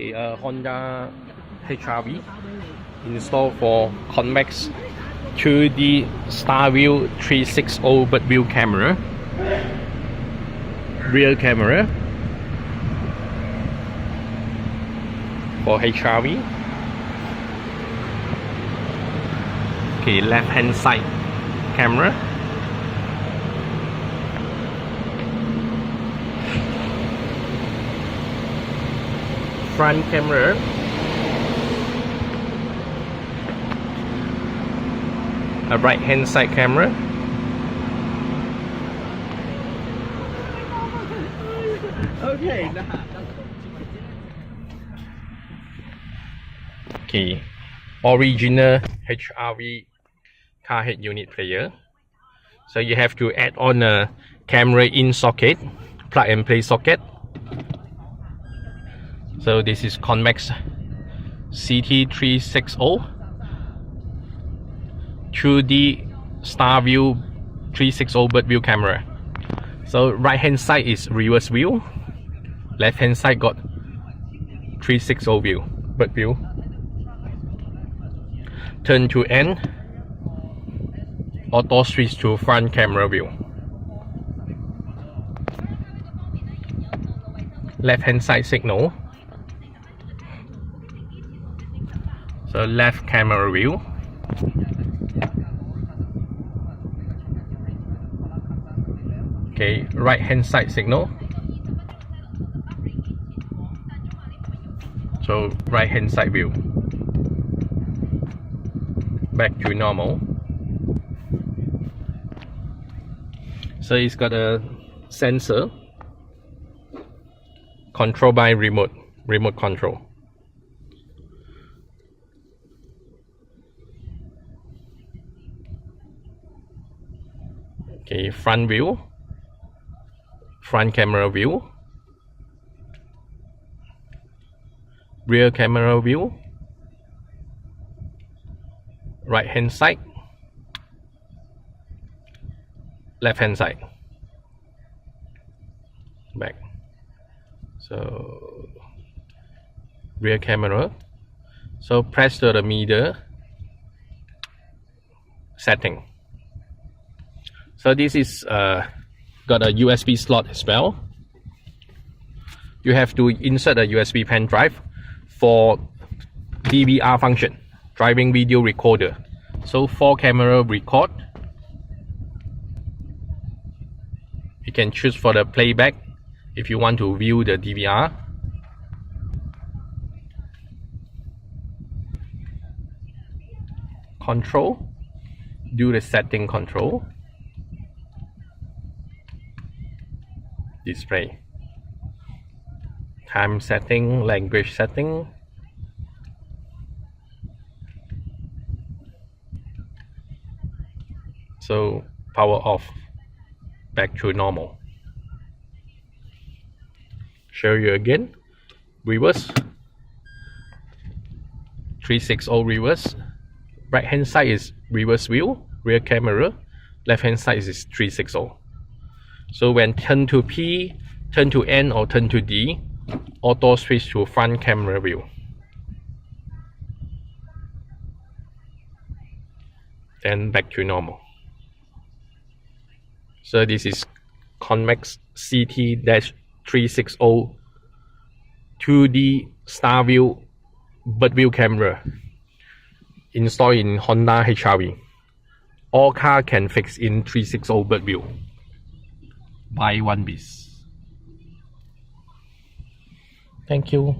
Okay, Honda HRV installed for Convex 2D Starview 360 Birdview camera, rear camera for HRV. Okay, left hand side camera. Front camera. A right hand side camera. Okay. Okay, original HRV car head unit player. So you have to add on a camera in socket, plug and play socket. So this is Convex CT-360 2D Starview 360 Birdview camera. So right hand side is reverse view, left hand side got 360 view, bird view. Turn to end, auto switch to front camera view. Left hand side signal. So left camera view. Okay, right hand side signal. So right hand side view. Back to normal. So it's got a sensor controlled by remote control. Okay, front view, front camera view, rear camera view, right hand side, left hand side, back. So rear camera. So press to the meter setting. So this is got a USB slot as well. You have to insert a USB pen drive for DVR function, driving video recorder. So for camera record, you can choose for the playback if you want to view the DVR. Control, do the setting control. Display, time setting, language setting. So power off, back to normal. Show you again. Reverse, 360 reverse. Right hand side is reverse view, rear camera. Left hand side is 360. So when turn to P, turn to N or turn to D, auto switch to front camera view. Then back to normal. So this is Convex CT-360 2D Starview Birdview camera installed in Honda HRV. All car can fix in 360 Birdview. Buy one piece. Thank you.